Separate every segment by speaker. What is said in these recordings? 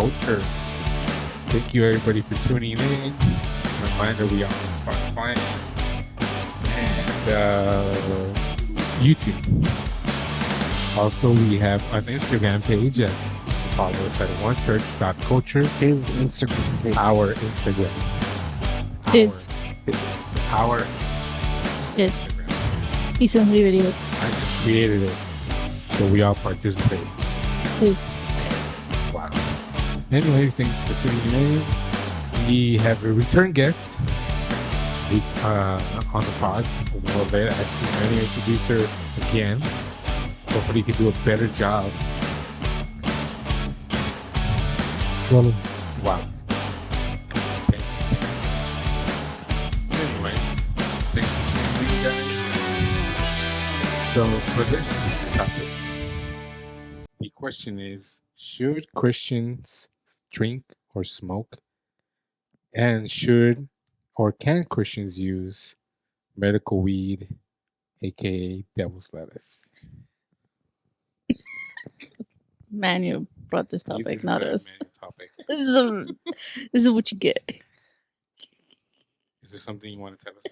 Speaker 1: culture. Thank you everybody for tuning in. Reminder, we are on Spotify and YouTube. Also, we have an Instagram page at follow us at onechurch.culture.
Speaker 2: His Instagram page.
Speaker 1: Our Instagram.
Speaker 3: His.
Speaker 1: Our
Speaker 3: His.
Speaker 1: Instagram.
Speaker 3: He sends me videos.
Speaker 1: I just created it, so we all participate.
Speaker 3: His.
Speaker 1: Wow. Anyways, thanks for tuning in. We have a return guest on the pod a little bit. Actually, I'm going to introduce her again. Hopefully, you can do a better job.
Speaker 2: Rolling.
Speaker 1: Wow. Anyways, thanks for tuning in, guys. So, for this week's topic, the question is, should Christians drink or smoke? And should or can Christians use medical weed, aka devil's lettuce?
Speaker 3: Man, you brought this topic,
Speaker 1: This is
Speaker 3: not
Speaker 1: a
Speaker 3: us.
Speaker 1: main topic.
Speaker 3: This is what you get.
Speaker 1: Is there something you want to tell us?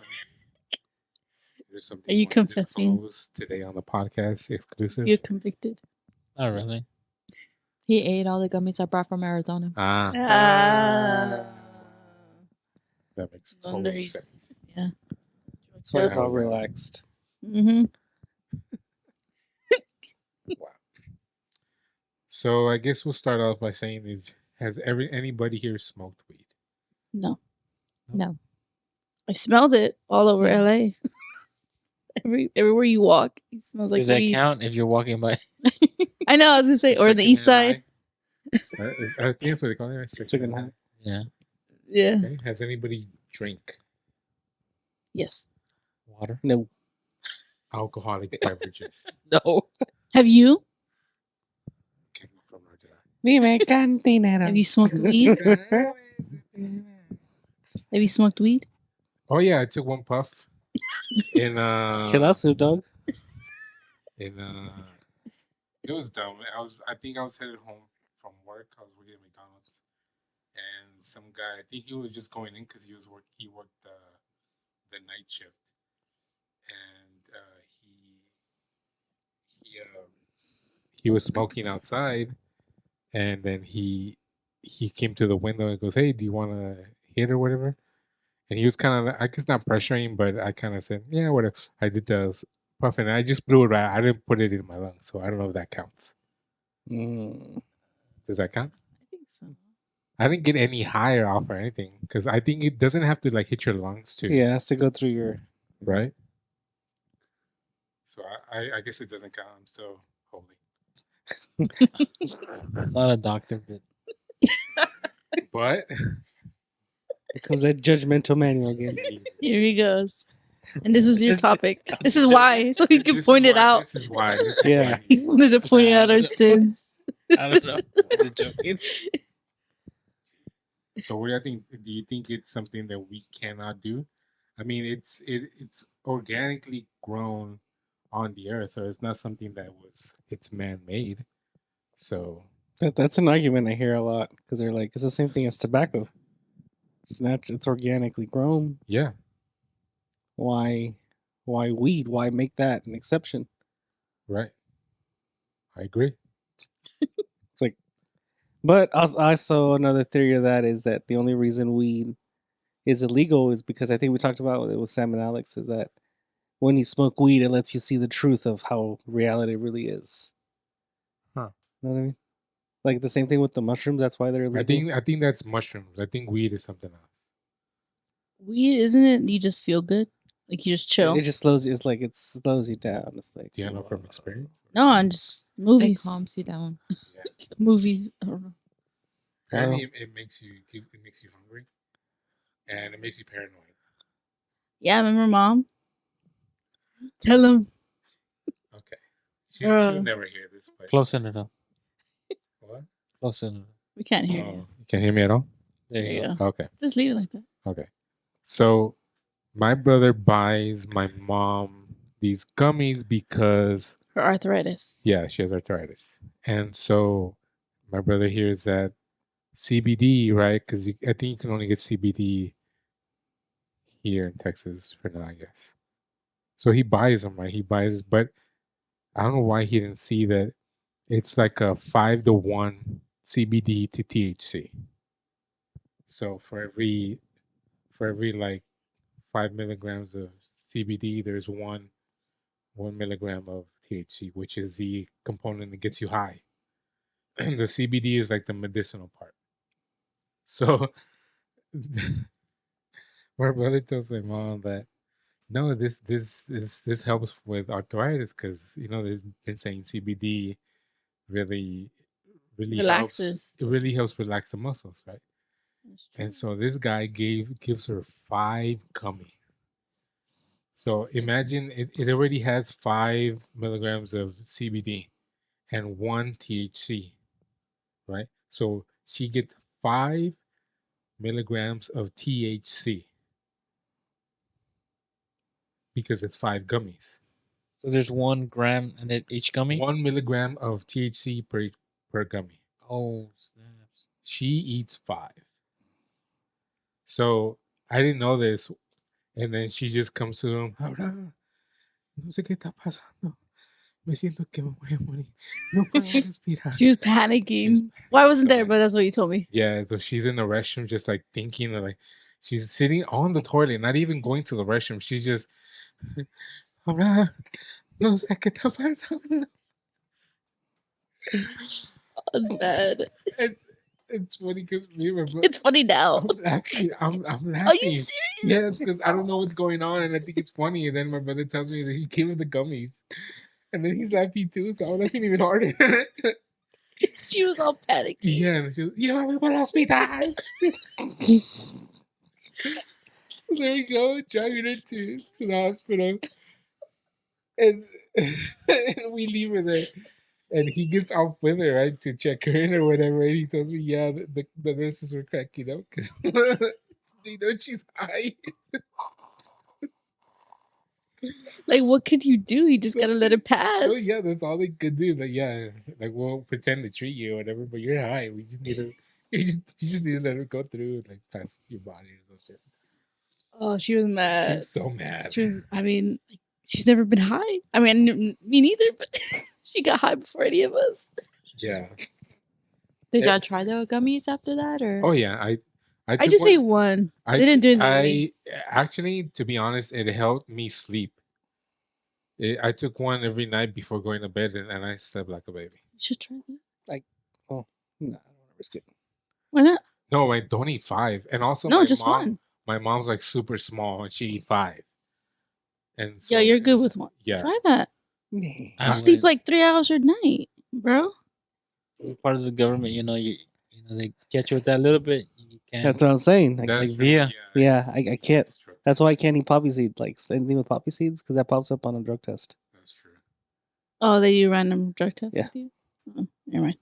Speaker 1: Is there something
Speaker 3: Are you
Speaker 1: want to
Speaker 3: confessing?
Speaker 1: disclose today on the podcast exclusive?
Speaker 3: You're convicted.
Speaker 2: Not really.
Speaker 4: He ate all the gummies I brought from Arizona.
Speaker 1: Ah,
Speaker 3: Ah.
Speaker 1: that makes total
Speaker 3: Wonder he's-
Speaker 1: sense.
Speaker 3: Yeah.
Speaker 2: That's why it's all relaxed.
Speaker 3: Mm-hmm.
Speaker 1: Wow. So I guess we'll start off by saying, has anybody here smoked weed?
Speaker 3: No.
Speaker 4: No.
Speaker 3: I smelled it all over
Speaker 4: Yeah.
Speaker 3: LA. Everywhere you walk, it smells like
Speaker 2: Does that
Speaker 3: weed.
Speaker 2: count if you're walking by?
Speaker 3: I know, I was gonna say, or the east side.
Speaker 1: I think that's what they call it. Right?
Speaker 2: Second hand. Yeah.
Speaker 3: Yeah.
Speaker 1: Okay. Has anybody drank
Speaker 3: Yes.
Speaker 2: Water? No.
Speaker 1: alcoholic beverages?
Speaker 2: No.
Speaker 3: Have you?
Speaker 1: Came from where did I?
Speaker 2: Vive cantinero.
Speaker 3: Have you smoked weed? Have you smoked weed?
Speaker 1: Oh yeah, I took one puff in
Speaker 2: Chill out, Snoop Dogg.
Speaker 1: it was dumb. I think I was headed home from work. I was working at McDonald's, and some guy, I think he was just going in because he worked the night shift, and he was smoking outside, and then he came to the window and goes, "Hey, do you want to hit or whatever?" And he was kind of, I guess, not pressuring, but I kind of said, "Yeah, whatever." I did the puff, and I just blew it right. I didn't put it in my lungs, so I don't know if that counts. Does that count?
Speaker 3: I think so.
Speaker 1: I didn't get any higher off or anything because I think it doesn't have to like hit your lungs too,
Speaker 2: Yeah, it has to go through your.
Speaker 1: right? So I guess it doesn't count. I'm so holy,
Speaker 2: Not a doctor, but
Speaker 1: but
Speaker 2: here comes that judgmental manual again.
Speaker 3: Here he goes. And this was your topic. This is
Speaker 2: just
Speaker 3: why, so he could
Speaker 1: This is
Speaker 3: point it
Speaker 1: why-
Speaker 3: out.
Speaker 1: This is why.
Speaker 2: Yeah.
Speaker 3: He wanted to point out our sins.
Speaker 2: I don't know. I'm just joking.
Speaker 1: So what do you think? Do you think it's something that we cannot do? I mean, it's organically grown on the earth, or it's not something it's man-made. So
Speaker 2: That's an argument I hear a lot because they're like, it's the same thing as tobacco. It's organically grown.
Speaker 1: yeah,
Speaker 2: Why weed? Why make that an exception?
Speaker 1: right. I agree.
Speaker 2: It's like, but also another theory of that is that the only reason weed is illegal is because I think we talked about it with Sam and Alex, is that when you smoke weed, it lets you see the truth of how reality really is.
Speaker 1: Huh.
Speaker 2: You know what I mean? Like the same thing with the mushrooms. That's why they're illegal.
Speaker 1: I think that's mushrooms. I think weed is something else.
Speaker 3: Weed, isn't it? You just feel good. Like you just chill.
Speaker 2: It just slows you. It's like it slows you down. It's like,
Speaker 1: Do you know from experience?
Speaker 3: No, I'm just
Speaker 4: It
Speaker 3: movies.
Speaker 4: calms you down.
Speaker 3: Movies. I don't know.
Speaker 1: Apparently, it makes you hungry, and it makes you paranoid.
Speaker 3: Yeah, remember mom? Tell him.
Speaker 1: Okay, she'll never hear this. But
Speaker 2: Close enough.
Speaker 1: what?
Speaker 2: Close enough.
Speaker 3: We can't hear
Speaker 1: Oh,
Speaker 3: you.
Speaker 1: you can't hear me at all.
Speaker 2: There
Speaker 3: There
Speaker 2: you
Speaker 3: you
Speaker 2: go.
Speaker 3: go.
Speaker 1: Okay.
Speaker 3: Just leave it like that.
Speaker 1: Okay. So my brother buys my mom these gummies because
Speaker 3: For arthritis.
Speaker 1: she has arthritis. And so my brother hears that CBD, right? Because I think you can only get CBD here in Texas for now, I guess. So he buys them, right? He buys, but I don't know why he didn't see that it's like a 5-to-1 CBD to THC. So for every like 5 milligrams of CBD, there's one milligram of THC, which is the component that gets you high. And the CBD is like the medicinal part. So my brother tells my mom that no, this helps with arthritis because they've been saying CBD really
Speaker 3: Relaxes.
Speaker 1: it really helps relax the muscles, right?
Speaker 3: That's true.
Speaker 1: And so this guy gives her 5 gummies. So imagine it already has 5 milligrams of CBD and 1 THC, right? So she gets 5 milligrams of THC because it's 5 gummies.
Speaker 5: So there's 1 gram in it each gummy.
Speaker 1: 1 milligram of THC per gummy.
Speaker 5: Oh, snaps.
Speaker 1: She eats 5. So I didn't know this, and then she just comes to him. Ahora, no sé qué está pasando. Me siento que me voy a morir. No puedo respirar.
Speaker 3: She was panicking. Well, I wasn't there, but that's what you told me.
Speaker 1: Yeah, so she's in the restroom, just like thinking, like she's sitting on the toilet, not even going to the restroom. She's just, ahora, no sé qué está pasando.
Speaker 3: That's bad.
Speaker 1: And it's funny because me and my brother.
Speaker 3: It's funny now.
Speaker 1: I'm laughing. I'm laughing.
Speaker 3: Are you serious?
Speaker 1: Yes, because I don't know what's going on, and I think it's funny. And then my brother tells me that he came with the gummies, and then he's laughing too. So I'm laughing even harder.
Speaker 3: She was all panicking.
Speaker 1: Yeah, and she was, "Llévame para el hospital." So there we go, driving her to the hospital, and we leave her there. And he gets off with her, right, to check her in or whatever. And he tells me, yeah, the nurses were cracking up because they know she's high.
Speaker 3: Like, what could you do? You just gotta let it pass.
Speaker 1: Oh yeah, that's all they could do. Like, yeah, like we'll pretend to treat you or whatever, but you're high. We just need to, you just need to let it go through, like past your body or something.
Speaker 3: Oh, she was
Speaker 1: She
Speaker 3: mad.
Speaker 1: was so mad.
Speaker 3: She was. I mean, she's never been high. I mean, me neither. But she got high before any of us.
Speaker 1: Yeah.
Speaker 4: Did
Speaker 1: Yeah.
Speaker 4: y'all try the gummies after that, or?
Speaker 1: Oh yeah, I
Speaker 3: I just ate one. They didn't do anything to me.
Speaker 1: Actually, to be honest, it helped me sleep. I took one every night before going to bed, and I slept like a baby.
Speaker 3: You should try that.
Speaker 2: No, I don't want to risk it.
Speaker 3: Why not?
Speaker 1: No, I don't eat 5. And also,
Speaker 3: No,
Speaker 1: my
Speaker 3: just
Speaker 1: mom,
Speaker 3: one.
Speaker 1: my mom's like super small, and she eats 5. And so,
Speaker 3: Yeah, you're good with one.
Speaker 1: Yeah.
Speaker 3: Try that.
Speaker 5: I
Speaker 3: You sleep
Speaker 5: wouldn't-
Speaker 3: like 3 hours a night, bro.
Speaker 5: part of the government, they get you with that little bit. You can't.
Speaker 2: That's what I'm saying.
Speaker 1: That's true,
Speaker 5: yeah.
Speaker 2: Yeah, I can't.
Speaker 1: That's true.
Speaker 2: That's why I can't eat poppy seed. Like anything with poppy seeds, because that pops up on a drug test.
Speaker 1: That's true.
Speaker 3: Oh, they do random drug tests
Speaker 2: Yeah.
Speaker 3: with you? Oh, never mind.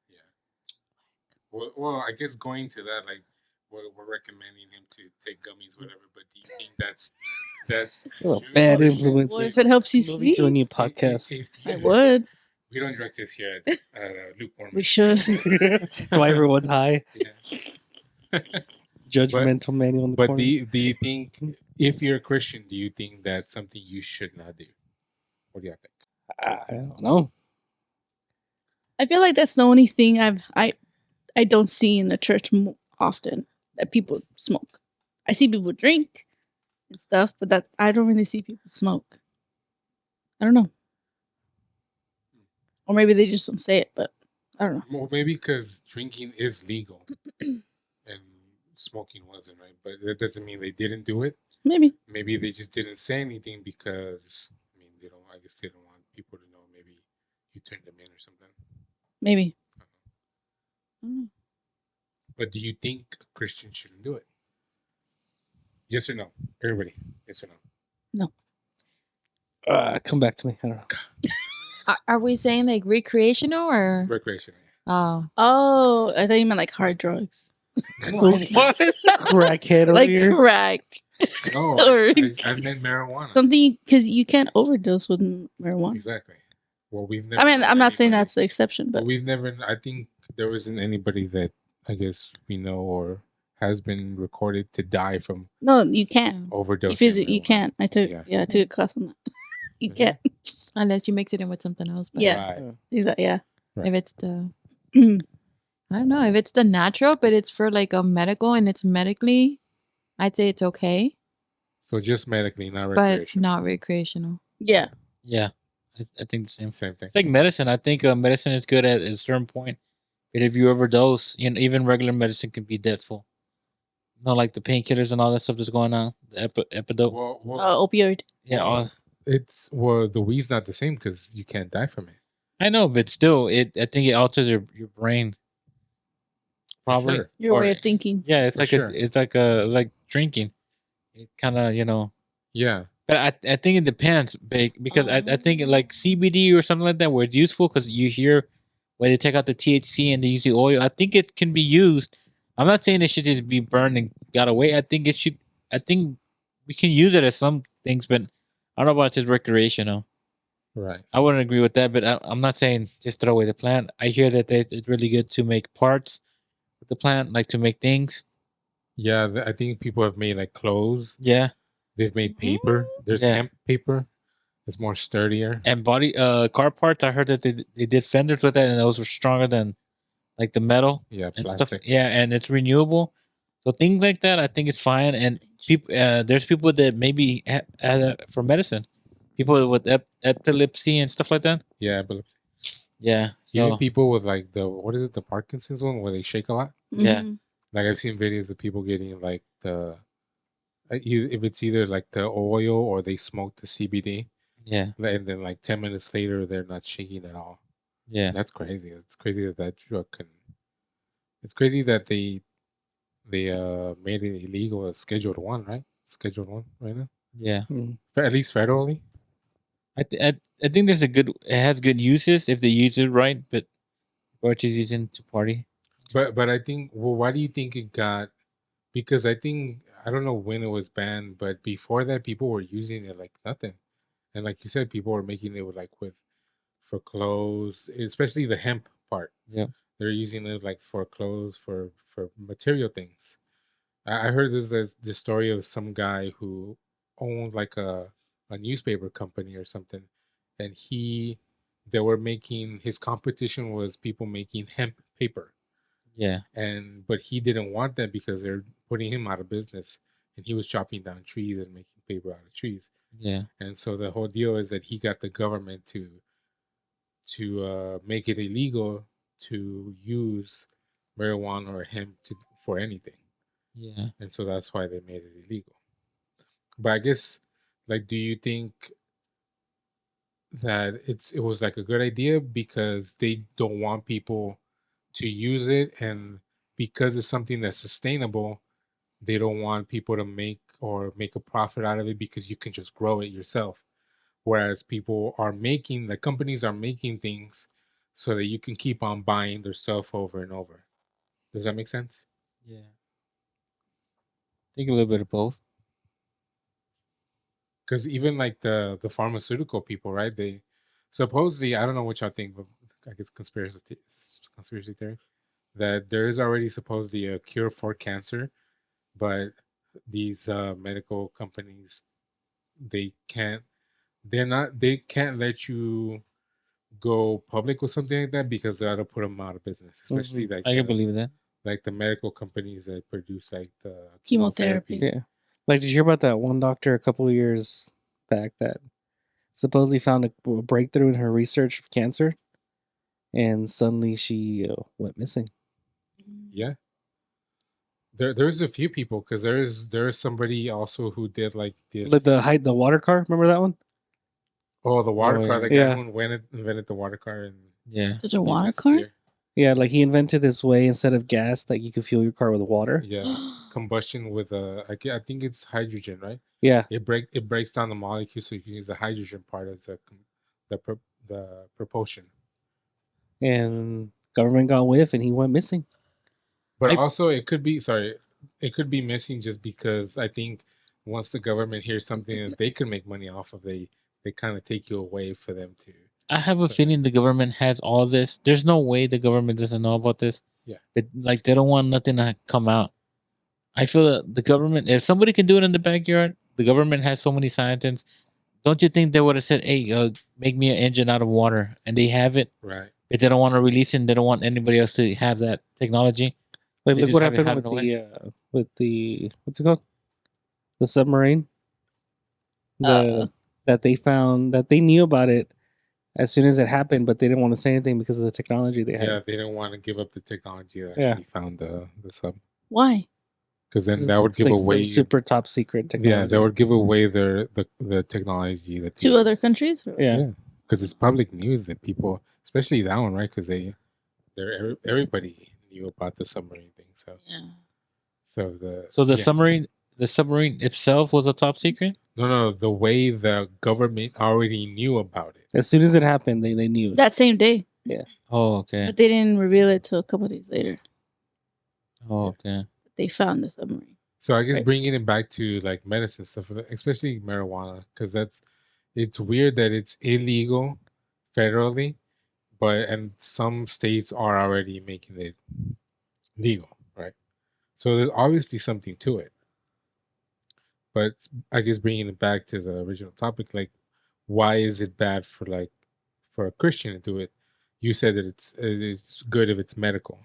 Speaker 1: Yeah. Well, I guess going to that, like, we're recommending him to take gummies, whatever. But do you think that's
Speaker 2: Well,
Speaker 1: true?
Speaker 2: bad
Speaker 1: Or-
Speaker 2: influence.
Speaker 3: Well, if it helps you
Speaker 2: Moving to a
Speaker 3: sleep,
Speaker 2: new podcast.
Speaker 3: I would.
Speaker 1: We don't drug test here at Lukewarm.
Speaker 3: We should.
Speaker 2: That's why everyone's high.
Speaker 1: Yeah.
Speaker 2: Judgmental manual in the
Speaker 1: But
Speaker 2: corner.
Speaker 1: do you think, if you're a Christian, do you think that's something you should not do? What do you think?
Speaker 2: I don't know.
Speaker 3: I feel like that's the only thing I don't see in the church often, that people smoke. I see people drink and stuff, but that I don't really see people smoke. I don't know. Or maybe they just don't say it, but I don't know.
Speaker 1: Well, maybe because drinking is legal and smoking wasn't, right? But that doesn't mean they didn't do it.
Speaker 3: Maybe.
Speaker 1: Maybe they just didn't say anything because, I mean, I guess they don't want people to know. Maybe you turned them in or something.
Speaker 3: Maybe.
Speaker 1: I don't know.
Speaker 3: I don't know.
Speaker 1: But do you think a Christian shouldn't do it? Yes or no? Everybody, yes or no?
Speaker 2: Come back to me. I don't know.
Speaker 4: Are we saying like recreational or?
Speaker 1: Recreational.
Speaker 4: Oh,
Speaker 3: Oh, I thought you meant like hard drugs.
Speaker 2: Crackhead over
Speaker 3: Like
Speaker 2: here.
Speaker 3: crack.
Speaker 1: No,
Speaker 3: Or-
Speaker 1: I've meant marijuana.
Speaker 3: Something, because you can't overdose with marijuana.
Speaker 1: Exactly. Well, we've never.
Speaker 3: I mean, I'm not saying
Speaker 1: anybody-
Speaker 3: that's the exception,
Speaker 1: But
Speaker 3: but
Speaker 1: we've never. I think there wasn't anybody that I guess we know or has been recorded to die from
Speaker 3: No, you can't.
Speaker 1: overdosing.
Speaker 3: You can't. I took
Speaker 1: Yeah.
Speaker 3: I took a class on that. You
Speaker 1: Mhm.
Speaker 3: can't.
Speaker 4: Unless you mix it in with something else. But
Speaker 3: Yeah.
Speaker 1: Right.
Speaker 3: Exactly. Yeah.
Speaker 1: Right.
Speaker 4: if it's the, I don't know, if it's the natural, but it's for like a medical and it's medically, I'd say it's okay,
Speaker 1: So just medically, not
Speaker 4: but
Speaker 1: recreational.
Speaker 4: not recreational.
Speaker 3: Yeah.
Speaker 5: Yeah, I think the same.
Speaker 1: Same thing.
Speaker 5: It's like medicine. I think medicine is good at a certain point, but if you overdose, even regular medicine can be deathful. Not like the painkillers and all that stuff that's going on. The epidote.
Speaker 3: Opioid.
Speaker 5: Yeah,
Speaker 1: the weed's not the same because you can't die from it.
Speaker 5: I know, but still, I think it alters your brain. Probably
Speaker 1: sure.
Speaker 3: Your way of thinking.
Speaker 5: Yeah, it's
Speaker 1: For
Speaker 5: like
Speaker 1: sure.
Speaker 5: it's like like drinking. It kind of
Speaker 1: Yeah.
Speaker 5: But I think it depends, because I think like CBD or something like that, where it's useful because you hear where they take out the THC and they use the oil. I think it can be used. I'm not saying it should just be burned and got away. I think it should. I think we can use it as some things, but I don't know about just recreational.
Speaker 1: Right.
Speaker 5: I wouldn't agree with that, but I'm not saying just throw away the plant. I hear that it's really good to make parts with the plant, like to make things.
Speaker 1: Yeah, I think people have made like clothes.
Speaker 5: Yeah,
Speaker 1: They've made paper. There's
Speaker 5: Yeah.
Speaker 1: hemp paper. It's more sturdier.
Speaker 5: and body car parts. I heard that they did fenders with that, and those were stronger than like the metal
Speaker 1: Yeah,
Speaker 5: and
Speaker 1: plastic.
Speaker 5: stuff. Yeah, and it's renewable. So things like that, I think it's fine. And people, there's people that maybe for medicine, people with epilepsy and stuff like that.
Speaker 1: Yeah, but
Speaker 5: Yeah,
Speaker 1: even
Speaker 5: so
Speaker 1: people with like the Parkinson's one where they shake a lot.
Speaker 5: Yeah.
Speaker 3: Mhm.
Speaker 1: Like I've seen videos of people getting like if it's either like the oil or they smoke the CBD,
Speaker 5: yeah,
Speaker 1: and then like 10 minutes later they're not shaking at all.
Speaker 5: yeah,
Speaker 1: That's crazy. It's crazy that drug can. It's crazy that they made it illegal as Scheduled One, right? Scheduled One right now,
Speaker 5: yeah.
Speaker 1: at least federally.
Speaker 5: I think there's it has good uses if they use it right, but or just using to party.
Speaker 1: But I think, well, why do you think it got? Because I think I don't know when it was banned, but before that, people were using it like nothing, and like you said, people were making it for clothes, especially the hemp part.
Speaker 5: Yeah,
Speaker 1: They're using it like for clothes, for material things. I heard this story of some guy who owned like a newspaper company or something, and they were making his competition was people making hemp paper,
Speaker 5: yeah,
Speaker 1: but he didn't want that because they're putting him out of business, and he was chopping down trees and making paper out of trees.
Speaker 5: yeah,
Speaker 1: And so the whole deal is that he got the government to make it illegal to use marijuana or hemp for anything,
Speaker 5: yeah.
Speaker 1: and so that's why they made it illegal. But I guess, like, do you think that it was like a good idea because they don't want people to use it, and because it's something that's sustainable, they don't want people to make a profit out of it because you can just grow it yourself. Whereas the companies are making things so that you can keep on buying their stuff over and over. Does that make sense?
Speaker 5: Yeah. Think a little bit of both.
Speaker 1: Because even like the pharmaceutical people, right? They supposedly, I don't know what y'all think, but I guess conspiracy theory, that there is already supposedly a cure for cancer, but these medical companies, they can't they can't let you go public with something like that because that'll put them out of business, especially like
Speaker 5: I can believe that.
Speaker 1: like the medical companies that produce like the
Speaker 3: Chemotherapy.
Speaker 2: Yeah. Like, did you hear about that one doctor a couple of years back that supposedly found a breakthrough in her research of cancer, and suddenly she went missing?
Speaker 1: Yeah. There's a few people because there's somebody also who did like this.
Speaker 2: Like the water car, remember that one?
Speaker 1: Oh, the water car. The guy
Speaker 2: Yeah.
Speaker 1: who invented the water car and
Speaker 5: Yeah.
Speaker 3: There's a water
Speaker 1: that's
Speaker 3: car?
Speaker 1: clear.
Speaker 2: Yeah, like he invented this way instead of gas that you could fuel your car with water.
Speaker 1: Yeah, combustion with I think it's hydrogen, right?
Speaker 2: Yeah,
Speaker 1: It breaks down the molecule so you can use the hydrogen part as the propulsion.
Speaker 2: and government got whiff, and he went missing.
Speaker 1: But also, it could be missing just because I think once the government hears something that they can make money off of, they kind of take you away for them to.
Speaker 5: I have a feeling the government has all this. There's no way the government doesn't know about this.
Speaker 1: Yeah.
Speaker 5: but like they don't want nothing to come out. I feel that the government, if somebody can do it in the backyard, the government has so many scientists. Don't you think they would have said, "Hey, make me an engine out of water," and they have it,
Speaker 1: Right.
Speaker 5: but they don't want to release it. And they don't want anybody else to have that technology.
Speaker 2: Like
Speaker 5: They
Speaker 2: look
Speaker 5: just
Speaker 2: what
Speaker 5: have it
Speaker 2: happened
Speaker 5: hidden away.
Speaker 2: with the what's it called? The submarine.
Speaker 3: Uh,
Speaker 2: That they found that they knew about it as soon as it happened, but they didn't want to say anything because of the technology they had.
Speaker 1: Yeah, they didn't want to give up the technology that
Speaker 2: Yeah.
Speaker 1: actually found the sub,
Speaker 3: why?
Speaker 1: because then that would
Speaker 2: It's
Speaker 1: give
Speaker 2: like some
Speaker 1: away.
Speaker 2: super top secret technology.
Speaker 1: Yeah, that would give away the technology that they
Speaker 3: To other
Speaker 1: use.
Speaker 3: countries? Or-
Speaker 2: Yeah.
Speaker 1: Yeah, because it's public news that people, especially that one, right? Because everybody knew about the submarine thing. So
Speaker 3: Yeah.
Speaker 5: So the
Speaker 1: yeah.
Speaker 5: submarine itself was a top secret.
Speaker 1: No, the way the government already knew about it.
Speaker 2: As soon as it happened, they knew.
Speaker 3: That same day.
Speaker 5: Oh, okay.
Speaker 3: But they didn't reveal it till a couple days later.
Speaker 5: Oh, okay.
Speaker 3: They found the submarine.
Speaker 1: So I guess
Speaker 3: Right.
Speaker 1: bringing it back to like medicine stuff, especially marijuana, because it's weird that it's illegal federally, and some states are already making it legal, right? So there's obviously something to it. But I guess bringing it back to the original topic, like, why is it bad for a Christian to do it? You said that it is good if it's medical,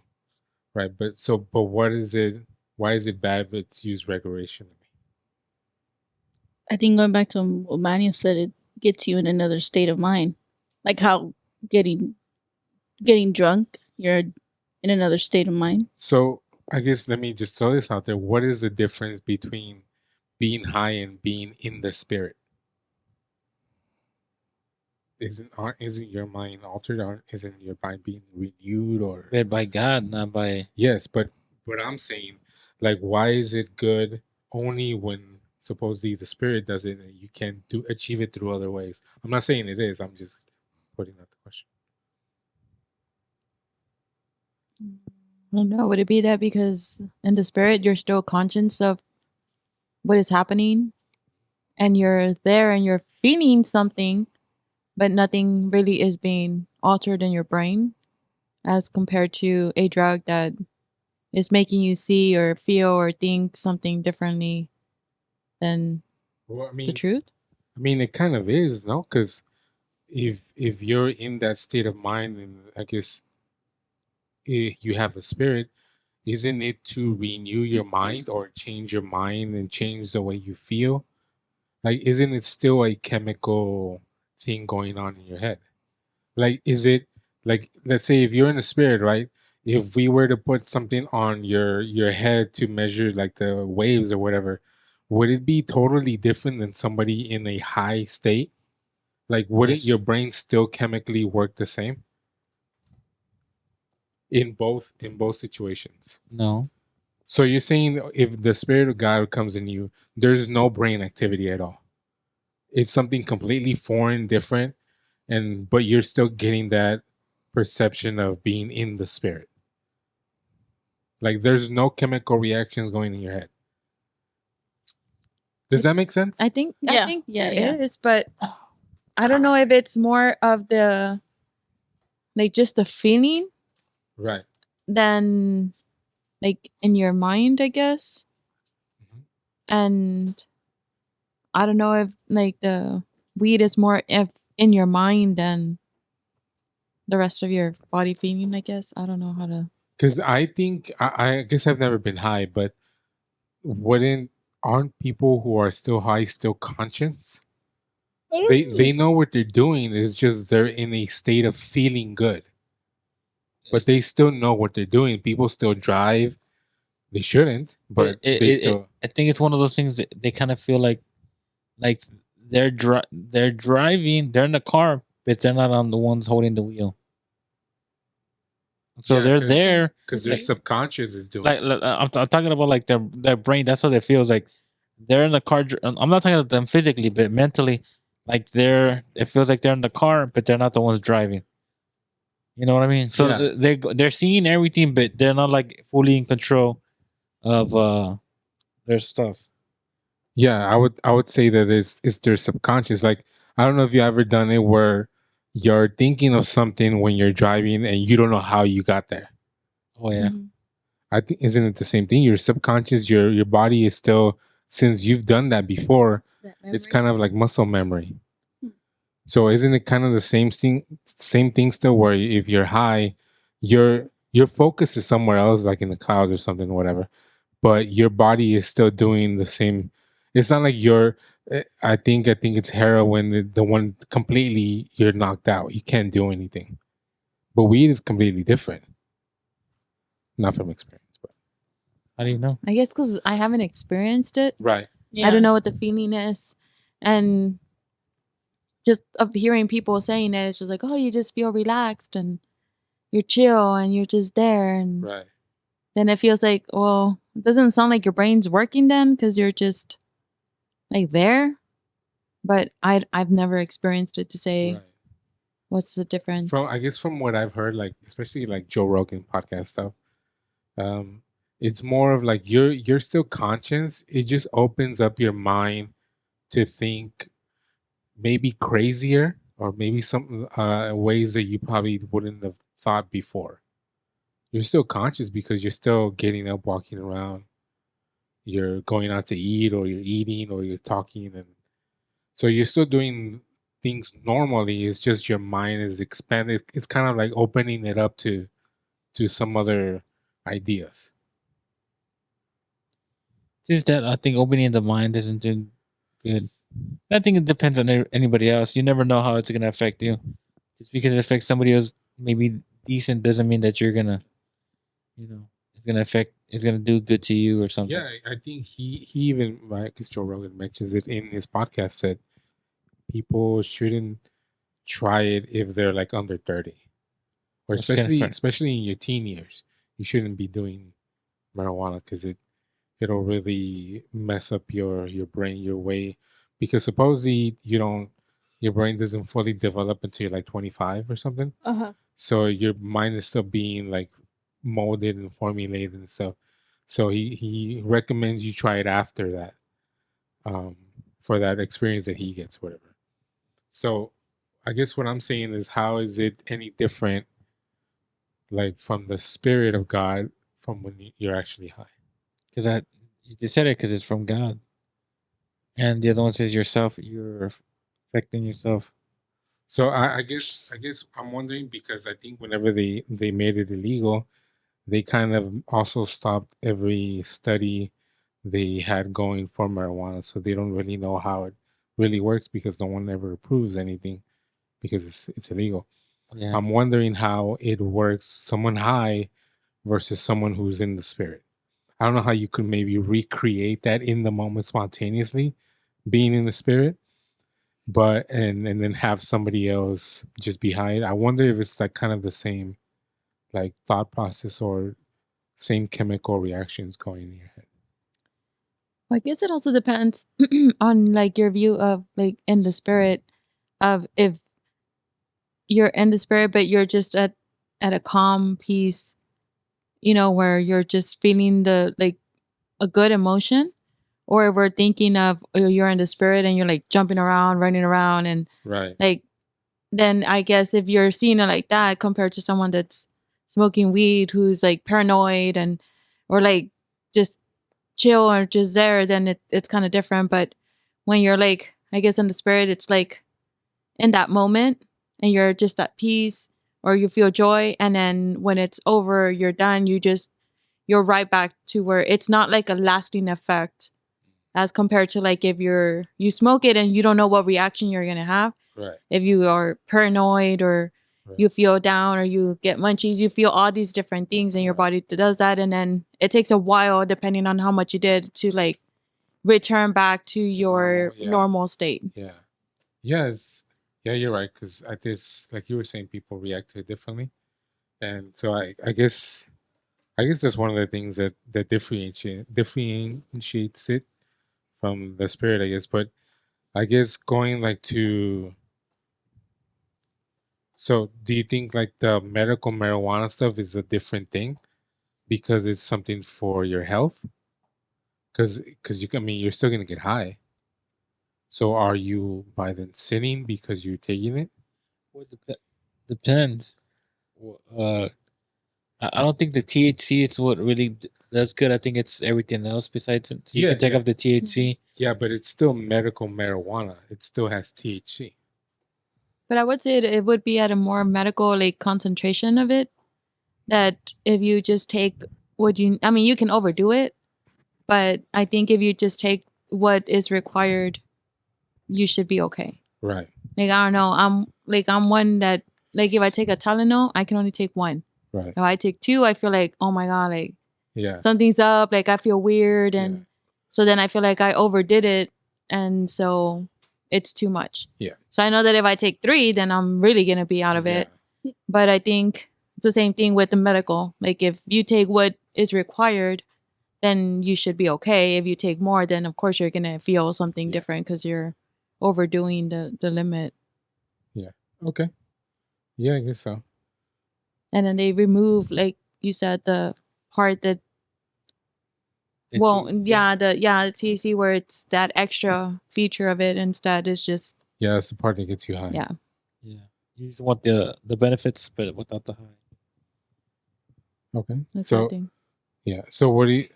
Speaker 1: right? But what is it? Why is it bad if it's used recreationally?
Speaker 3: I think going back to what Manuel said, it gets you in another state of mind. Like how getting drunk, you're in another state of mind.
Speaker 1: So I guess let me just throw this out there. What is the difference between being high and being in the spirit? Isn't your mind altered, or isn't your mind being renewed, or
Speaker 5: But by God, not by.
Speaker 1: yes? But what I'm saying, like, why is it good only when supposedly the spirit does it and you can achieve it through other ways? I'm not saying it is. I'm just putting out the question.
Speaker 4: I don't know. Would it be that because in the spirit you're still conscious of what is happening, and you're there and you're feeling something, but nothing really is being altered in your brain, as compared to a drug that is making you see or feel or think something differently than
Speaker 1: Well, I
Speaker 4: the
Speaker 1: mean,
Speaker 4: truth?
Speaker 1: it kind of is, no? Because if you're in that state of mind, and I guess you have a spirit, isn't it to renew your mind or change your mind and change the way you feel? Like, isn't it still a chemical thing going on in your head? Like, is it like, let's say if you're in a spirit, right? If we were to put something on your head to measure like the waves or whatever, would it be totally different than somebody in a high state? Like, wouldn't
Speaker 5: Yes.
Speaker 1: your brain still chemically work the same in both situations?
Speaker 5: No.
Speaker 1: So you're saying if the spirit of God comes in you, there's no brain activity at all. It's something completely foreign, different, but you're still getting that perception of being in the spirit. Like, there's no chemical reactions going in your head. Does that make sense?
Speaker 4: I think
Speaker 3: Yeah,
Speaker 4: there
Speaker 3: yeah.
Speaker 4: is, but I don't know if it's more of the like just the feeling
Speaker 1: Right.
Speaker 4: than like in your mind, I guess.
Speaker 1: Mhm.
Speaker 4: And I don't know if like the weed is more in your mind than the rest of your body feeling, I guess. I don't know how to.
Speaker 1: Because I think I guess I've never been high, but aren't people who are still high still conscious? They know what they're doing. It's just they're in a state of feeling good, but they still know what they're doing. People still drive. They shouldn't, but they still.
Speaker 5: I think it's one of those things that they kind of feel like they're driving. They're in the car, but they're not on the ones holding the wheel. So
Speaker 1: Yeah,
Speaker 5: they're there.
Speaker 1: because their subconscious is doing.
Speaker 5: I'm talking about like their brain. That's how it feels like. They're in the car. I'm not talking about them physically, but mentally, like it feels like they're in the car, but they're not the ones driving. You know what I mean? So
Speaker 1: Yeah.
Speaker 5: they're seeing everything, but they're not like fully in control of their stuff.
Speaker 1: Yeah, I would say that it's their subconscious. Like, I don't know if you ever done it where you're thinking of something when you're driving and you don't know how you got there.
Speaker 5: Oh yeah.
Speaker 3: Mhm.
Speaker 1: I think isn't it the same thing? Your subconscious, your body is still, since you've done that before,
Speaker 4: That
Speaker 1: it's
Speaker 4: memory.
Speaker 1: kind of like muscle memory.
Speaker 3: Hmm.
Speaker 1: So isn't it kind of the same thing still, where if you're high, your focus is somewhere else, like in the clouds or something, whatever, but your body is still doing the same. It's not like you're I think it's heroin, the one completely you're knocked out, you can't do anything. But weed is completely different. Not from experience, but
Speaker 5: How do you know?
Speaker 4: I guess because I haven't experienced it.
Speaker 1: right.
Speaker 3: Yeah.
Speaker 4: I don't know what the feeling is, and just of hearing people saying it, it's just like, oh, you just feel relaxed and you're chill and you're just there, and
Speaker 1: Right.
Speaker 4: then it feels like, well, it doesn't sound like your brain's working then because you're just like there. But I've never experienced it to say
Speaker 1: Right.
Speaker 4: what's the difference.
Speaker 1: From I guess from what I've heard, like especially like Joe Rogan podcast stuff, um, it's more of like you're still conscious. It just opens up your mind to think maybe crazier, or maybe some ways that you probably wouldn't have thought before. You're still conscious because you're still getting up, walking around, you're going out to eat, or you're eating, or you're talking, and so you're still doing things normally. It's just your mind is expanded. It's kind of like opening it up to some other ideas.
Speaker 5: Just that I think opening the mind isn't doing good. I think it depends on anybody else. You never know how it's gonna affect you. Just because it affects somebody else, maybe decent, doesn't mean that you're gonna, it's gonna affect. It's gonna do good to you or something.
Speaker 1: Yeah, I think he even, like Joe Rogan mentions it in his podcast, that people shouldn't try it if they're like under 30, or
Speaker 5: That's kind of
Speaker 1: especially in your teen years. You shouldn't be doing marijuana because it'll really mess up your brain, your way, because supposedly your brain doesn't fully develop until you're like 25 or something.
Speaker 3: Uh-huh.
Speaker 1: So your mind is still being like molded and formulated and stuff. So he recommends you try it after that, um, for that experience that he gets, whatever. So I guess what I'm saying is, how is it any different, like from the spirit of God, from when you're actually high?
Speaker 5: because you just said it because it's from God, and the other one says yourself. You're affecting yourself.
Speaker 1: So I guess I'm wondering, because I think whenever they made it illegal, they kind of also stopped every study they had going for marijuana, so they don't really know how it really works, because no one ever approves anything because it's illegal.
Speaker 5: Yeah.
Speaker 1: I'm wondering how it works, someone high versus someone who's in the spirit. I don't know how you could maybe recreate that in the moment spontaneously, being in the spirit, but and then have somebody else just behind. I wonder if it's like kind of the same like thought process, or same chemical reactions going in your head.
Speaker 4: Well, I guess it also depends on like your view of like in the spirit of if you're in the spirit but you're just at a calm peace, where you're just feeling the like a good emotion, or if we're thinking of you're in the spirit and you're like jumping around, running around, and
Speaker 1: Right.
Speaker 4: like then I guess if you're seeing it like that compared to someone that's smoking weed who's like paranoid and or like just chill or just there, then it's kind of different. But when you're like, I guess in the spirit, it's like in that moment and you're just at peace or you feel joy. And then when it's over, you're done, you're right back to where it's not like a lasting effect as compared to like if you smoke it and you don't know what reaction you're gonna have.
Speaker 1: Right.
Speaker 4: If you are paranoid or you feel down or you get munchies, you feel all these different things and your body does that, and then it takes a while depending on how much you did to like return back to your normal state.
Speaker 1: Yeah. Yeah, you're right, because at this, like you were saying, people react to it differently. And so I guess that's one of the things that differentiates it from the spirit, I guess. But I guess going like to, so do you think like the medical marijuana stuff is a different thing because it's something for your health? Because I mean, you're still gonna get high. So are you by then sinning because you're taking it?
Speaker 5: Well, depends. Well, I don't think the THC is what really does good. I think it's everything else besides it. So you
Speaker 1: Yeah,
Speaker 5: can take
Speaker 1: yeah.
Speaker 5: off the THC.
Speaker 1: Yeah, but it's still medical marijuana. It still has THC.
Speaker 4: But I would say it would be at a more medical like concentration of it. That if you just take I mean, you can overdo it, but I think if you just take what is required, you should be okay.
Speaker 1: Right.
Speaker 4: Like I don't know, I'm one that like if I take a Tylenol, I can only take one.
Speaker 1: Right.
Speaker 4: If I take two, I feel like oh my god, like
Speaker 1: Yeah.
Speaker 4: something's up, like I feel weird, and
Speaker 1: Yeah.
Speaker 4: so then I feel like I overdid it, and so it's too much.
Speaker 1: Yeah.
Speaker 4: So I know that if I take three, then I'm really gonna be out of it. But I think it's the same thing with the medical. Like if you take what is required, then you should be okay. If you take more, then of course you're gonna feel something
Speaker 1: Yeah.
Speaker 4: different because you're overdoing the limit.
Speaker 1: Okay. Yeah, I guess so.
Speaker 4: And then they remove, like you said, the part that
Speaker 5: The
Speaker 4: well,
Speaker 5: THC.
Speaker 4: the THC where it's that extra feature of it instead is just
Speaker 1: Yeah, that's the part that gets you high.
Speaker 4: yeah.
Speaker 5: Yeah. You just want the benefits, but without the high.
Speaker 1: Okay.
Speaker 4: That's
Speaker 1: So
Speaker 4: that thing.
Speaker 1: yeah. So what do you?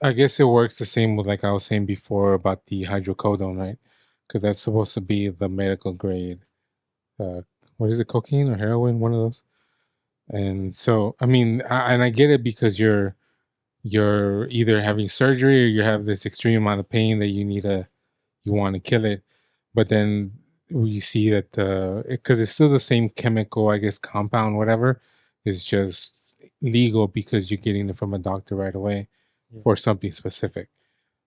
Speaker 1: I guess it works the same with like I was saying before about the hydrocodone, right? Because that's supposed to be the medical grade. What is it? Cocaine or heroin? One of those. And so I mean, I get it because you're either having surgery or you have this extreme amount of pain that you want to kill it, but then we see that because it's still the same chemical, I guess, compound, whatever, is just legal because you're getting it from a doctor right away
Speaker 5: Yeah.
Speaker 1: for something specific.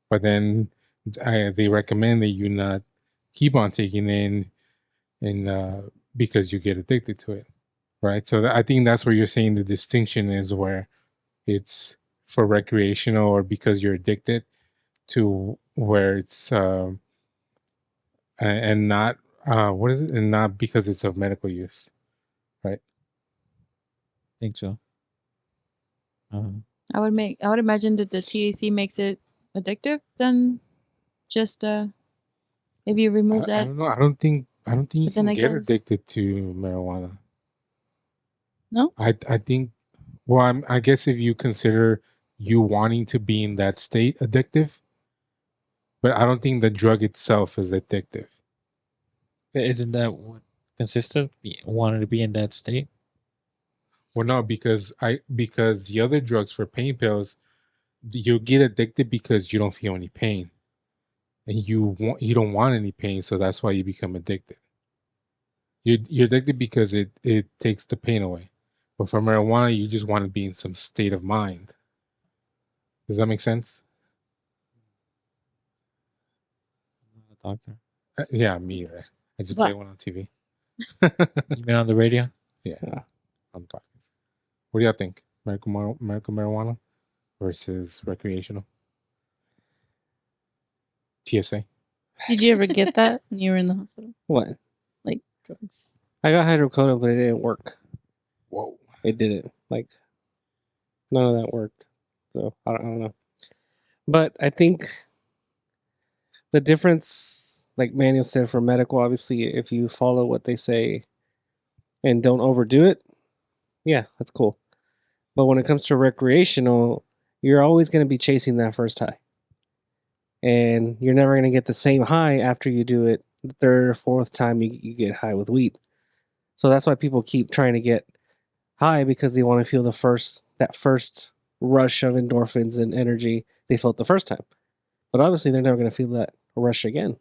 Speaker 1: But then they recommend that you not keep on taking it and because you get addicted to it, right? So I think that's where you're saying the distinction is where it's for recreational or because you're addicted to where it's and not what is it, and not because it's of medical use, right?
Speaker 5: I think so.
Speaker 4: I would imagine that the THC makes it addictive then just if you remove
Speaker 1: I
Speaker 4: that.
Speaker 1: don't know. I don't think you
Speaker 4: But then
Speaker 1: can
Speaker 4: I
Speaker 1: get
Speaker 4: guess-
Speaker 1: addicted to marijuana.
Speaker 3: No?
Speaker 1: I think. Well, I guess if you consider you wanting to be in that state addictive, but I don't think the drug itself is addictive.
Speaker 5: Isn't that what consists of wanting to be in that state?
Speaker 1: Well, no, because the other drugs for pain pills, you get addicted because you don't feel any pain, and you don't want any pain, so that's why you become addicted. You're addicted because it takes the pain away, but for marijuana, you just want to be in some state of mind. Does that make sense?
Speaker 5: I'm not a doctor.
Speaker 1: Yeah, me either. I just
Speaker 3: But-
Speaker 1: play one on TV.
Speaker 5: You mean on the radio?
Speaker 1: Yeah, on the podcast. What do y'all think? Medical marijuana versus recreational? TSA.
Speaker 3: Did you ever get that when you were in the hospital?
Speaker 2: What?
Speaker 3: Like drugs?
Speaker 2: I got hydrocodone, but it didn't work.
Speaker 1: Whoa.
Speaker 2: It didn't. Like, none of that worked. So, I don't know. But I think the difference, like Manuel said, for medical, obviously, if you follow what they say and don't overdo it, yeah, that's cool. But when it comes to recreational, you're always going to be chasing that first high. And you're never going to get the same high after you do it the third or fourth time you get high with weed. So that's why people keep trying to get high, because they want to feel that first rush of endorphins and energy they felt the first time. But obviously they're never going to feel that rush again.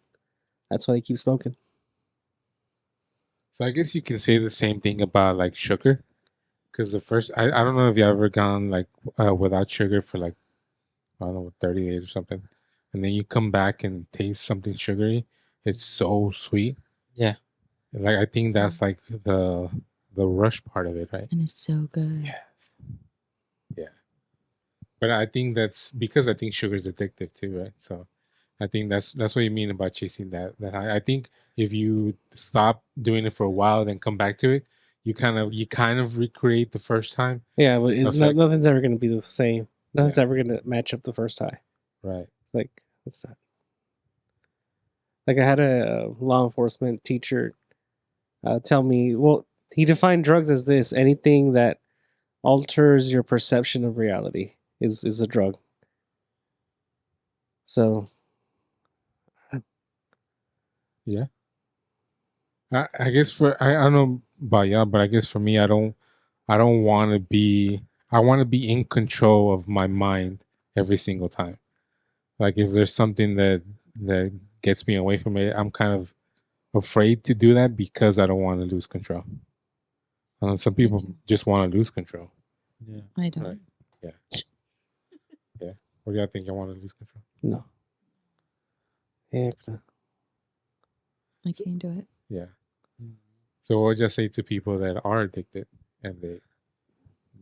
Speaker 2: That's why they keep smoking.
Speaker 1: So I guess you can say the same thing about like sugar, because the first I don't know if you ever gone like without sugar for like I don't know 30 days or something, and then you come back and taste something sugary. It's so sweet.
Speaker 5: Yeah.
Speaker 1: Like I think that's like the rush part of it, right?
Speaker 4: And it's so good.
Speaker 1: Yes. Yeah. But I think that's because I think sugar is addictive too, right? So I think that's what you mean about chasing that high. I think if you stop doing it for a while, then come back to it, you kind of recreate the first time.
Speaker 2: Yeah, but
Speaker 1: Effect.
Speaker 2: nothing's ever going to be the same. Nothing's
Speaker 1: Yeah.
Speaker 2: ever going to match up the first high.
Speaker 1: Right.
Speaker 2: Like, it's not. Like, I had a law enforcement teacher tell me, well, he defined drugs as this: anything that alters your perception of reality. Is a drug. So
Speaker 1: Yeah. I guess I don't know about y'all, but I guess for me, I don't want to be. I want to be in control of my mind every single time. Like if there's something that gets me away from it, I'm kind of afraid to do that because I don't want to lose control. Some people
Speaker 4: too.
Speaker 1: just want to lose control.
Speaker 5: Yeah.
Speaker 4: I don't.
Speaker 1: Right. Yeah. Yeah. What do y'all think? I want to lose control?
Speaker 2: no. Heck no.
Speaker 4: I can't do it.
Speaker 1: Yeah. So what would you say to people that are addicted and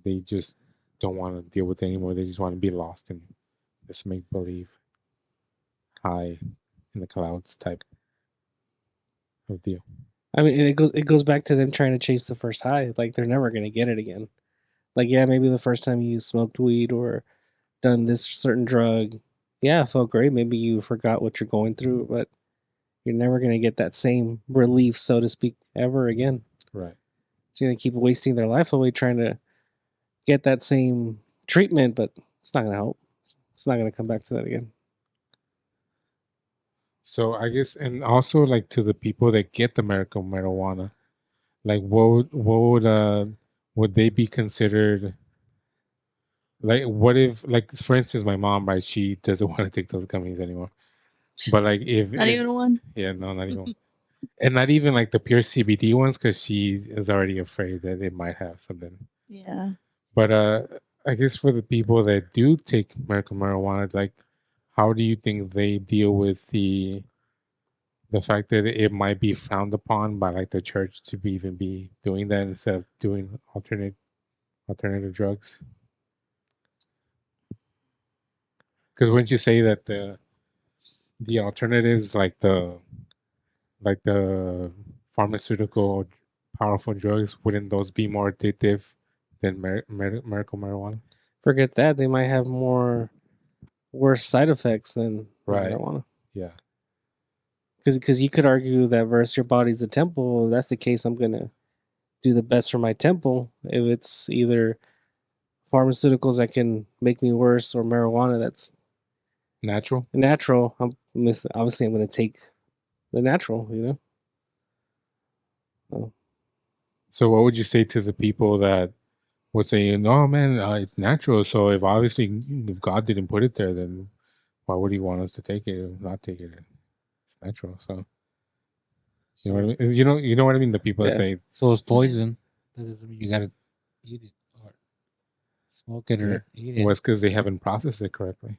Speaker 1: they just don't want to deal with it anymore? They just want to be lost in this make believe, high in the clouds type of deal.
Speaker 2: I mean, it goes back to them trying to chase the first high. Like they're never gonna get it again. Like yeah, maybe the first time you smoked weed or done this certain drug, yeah, it felt great. Maybe you forgot what you're going through, but you're never gonna get that same relief, so to speak, ever again.
Speaker 1: Right.
Speaker 2: It's gonna keep wasting their life away trying to get that same treatment, but it's not gonna help. It's not gonna come back to that again.
Speaker 1: So I guess, and also like to the people that get the medical marijuana, like would they be considered? Like, what if, like, for instance, my mom, right? She doesn't want to take those gummies anymore. But like,
Speaker 3: Not even one.
Speaker 1: yeah, no, not even, and not even like the pure CBD ones, because she is already afraid that it might have something.
Speaker 3: Yeah.
Speaker 1: But I guess for the people that do take medical marijuana, like, how do you think they deal with the fact that it might be frowned upon by like the church to even be doing that instead of doing alternative drugs? Because wouldn't you say that the alternatives like the pharmaceutical powerful drugs, wouldn't those be more addictive than medical marijuana?
Speaker 2: Forget that. They might have more worse side effects than
Speaker 1: Right.
Speaker 2: marijuana.
Speaker 1: Yeah.
Speaker 2: Because you could argue that versus your body's a temple. If that's the case, I'm gonna do the best for my temple. If it's either pharmaceuticals that can make me worse or marijuana that's
Speaker 1: Natural.
Speaker 2: natural, obviously I'm gonna take the natural. You know.
Speaker 1: So what would you say to the people that would say, no, man, it's natural. So if God didn't put it there, then why would he want us to take it or not take it? It's natural. So you know what I mean? You know what I mean? The people that
Speaker 2: Yeah.
Speaker 1: say,
Speaker 5: So it's poison. That doesn't mean you gotta eat it or smoke it or eat it.
Speaker 1: well, it's because they haven't processed it correctly.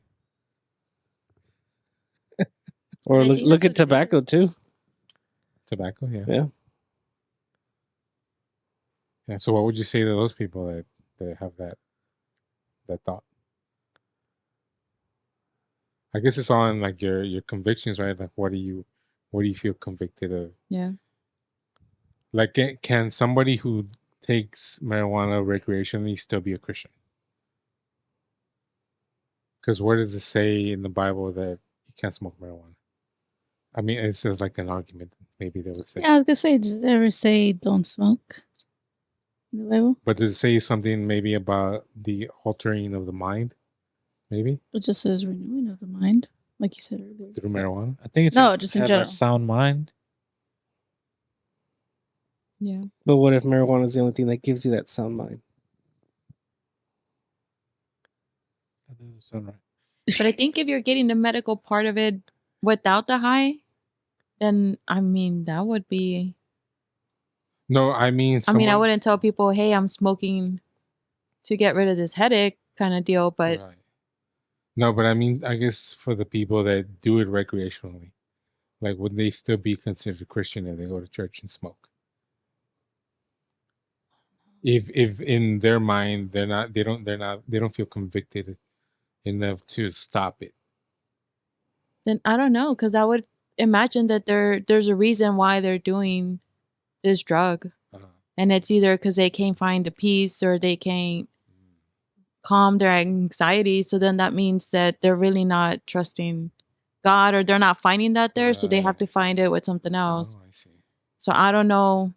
Speaker 2: Or
Speaker 4: I think
Speaker 2: look
Speaker 4: that's
Speaker 2: at tobacco too.
Speaker 1: Tobacco, yeah.
Speaker 2: Yeah.
Speaker 1: Yeah. So what would you say to those people that have that thought? I guess it's on like your convictions, right? Like what do you feel convicted of?
Speaker 4: Yeah.
Speaker 1: Like can somebody who takes marijuana recreationally still be a Christian? Because where does it say in the Bible that you can't smoke marijuana? I mean, it says like an argument. Maybe they would say.
Speaker 3: Yeah, I was gonna say, does it ever say don't smoke in the Bible?
Speaker 1: But does it say something maybe about the altering of the mind? Maybe
Speaker 3: It just says renewing of the mind, like you said earlier.
Speaker 1: through marijuana.
Speaker 5: I think it's
Speaker 3: No, just in
Speaker 5: have
Speaker 3: general.
Speaker 5: a sound mind.
Speaker 4: Yeah.
Speaker 2: But what if marijuana is the only thing that gives you that sound mind?
Speaker 5: That doesn't sound right.
Speaker 4: But I think if you're getting the medical part of it without the high, then I mean that would be.
Speaker 1: No, I mean,
Speaker 4: I wouldn't tell people, "Hey, I'm smoking to get rid of this headache," kind of deal. But
Speaker 1: Right. No, but I mean, I guess for the people that do it recreationally, like, would they still be considered Christian if they go to church and smoke? If in their mind they don't feel convicted enough to stop it.
Speaker 4: then I don't know, because I would imagine that there's a reason why they're doing this drug,
Speaker 1: Uh-huh.
Speaker 4: and it's either because they can't find the peace or they can't calm their anxiety. So then that means that they're really not trusting God, or they're not finding that there. So they have
Speaker 1: Right.
Speaker 4: to find it with something else.
Speaker 1: Oh, I see.
Speaker 4: So I don't know.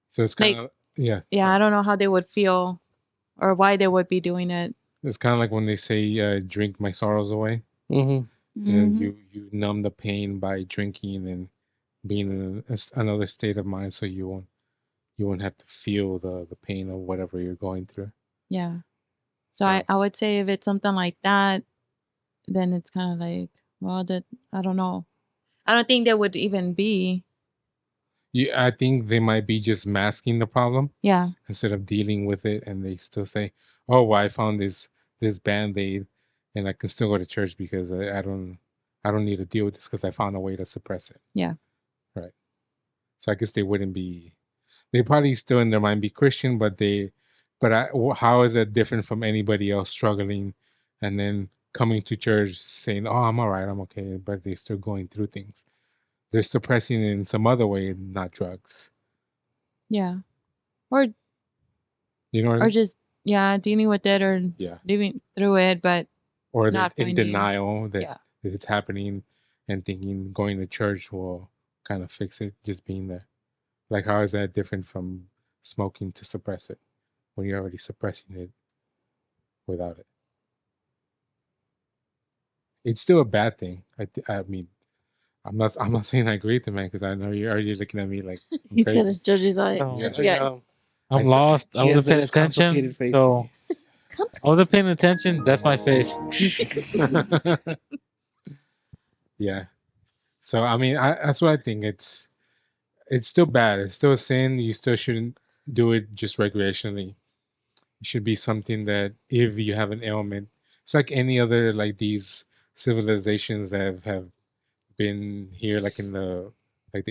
Speaker 1: So it's kind of
Speaker 4: Yeah, I don't know how they would feel or why they would be doing it.
Speaker 1: It's kind of like when they say, "Drink my sorrows away."
Speaker 2: Mm-hmm.
Speaker 1: You know,
Speaker 3: Mhm.
Speaker 1: you numb the pain by drinking and being in another state of mind, so you won't have to feel the pain of whatever you're going through.
Speaker 4: Yeah. So I would say if it's something like that, then it's kind of like, well, that I don't know. I don't think there would even be.
Speaker 1: I think they might be just masking the problem
Speaker 4: Yeah.
Speaker 1: instead of dealing with it, and they still say, "Oh, well, I found this Band-Aid, and I can still go to church because I don't need to deal with this because I found a way to suppress it."
Speaker 4: Yeah.
Speaker 1: Right. So I guess they wouldn't be. They probably still in their mind be Christian, how is that different from anybody else struggling, and then coming to church saying, "Oh, I'm all right, I'm okay," but they're still going through things. They're suppressing it in some other way, not drugs.
Speaker 4: Yeah. Or
Speaker 1: You know what I
Speaker 4: or
Speaker 1: mean?
Speaker 4: just dealing with it or
Speaker 1: Yeah.
Speaker 4: living through it, but
Speaker 1: Or they're
Speaker 4: not
Speaker 1: in
Speaker 4: finding.
Speaker 1: denial that,
Speaker 4: Yeah.
Speaker 1: that it's happening and thinking going to church will kind of fix it, just being there. Like, how is that different from smoking to suppress it when you're already suppressing it without it? It's still a bad thing. I mean, I'm not saying I agree with the man because I know you're already looking at me like I'm
Speaker 3: He's got
Speaker 1: crazy.
Speaker 3: his judge's eye.
Speaker 2: Oh,
Speaker 1: Yeah.
Speaker 3: What you guys?
Speaker 5: I'm
Speaker 1: I said-
Speaker 5: lost. I
Speaker 2: He has
Speaker 5: wasn't paying
Speaker 2: this complicated
Speaker 5: attention.
Speaker 2: face.
Speaker 5: So
Speaker 3: Come.
Speaker 5: I wasn't paying attention. That's my face.
Speaker 1: Yeah. So I mean, that's what I think. It's still bad. It's still a sin. You still shouldn't do it just recreationally. It should be something that if you have an ailment, it's like any other like these civilizations that have been here, like in the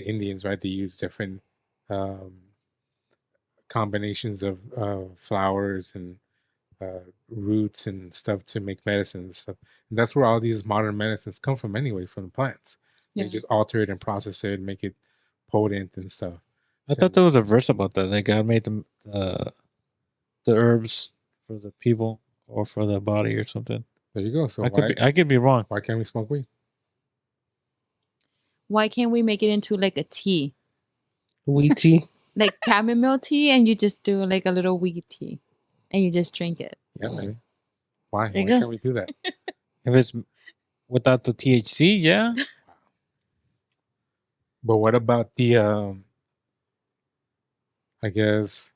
Speaker 1: Indians, right? They use different um, combinations of flowers and roots and stuff to make medicines and stuff. And that's where all these modern medicines come from anyway, from the plants. They
Speaker 4: Yeah.
Speaker 1: just alter it and process it and make it potent and stuff.
Speaker 5: I thought there was a verse about that. That God made the herbs for the people or for the body or something.
Speaker 1: There you go. So
Speaker 5: I could be wrong.
Speaker 1: why can't we smoke weed?
Speaker 4: Why can't we make it into like a tea?
Speaker 2: Wheat tea.
Speaker 4: Like chamomile tea, and you just do like a little weed tea and you just drink it.
Speaker 1: Yeah, maybe. Why?
Speaker 3: There
Speaker 1: Why
Speaker 3: you go.
Speaker 1: can't we do that?
Speaker 5: If it's without the THC, yeah.
Speaker 1: But what about the I guess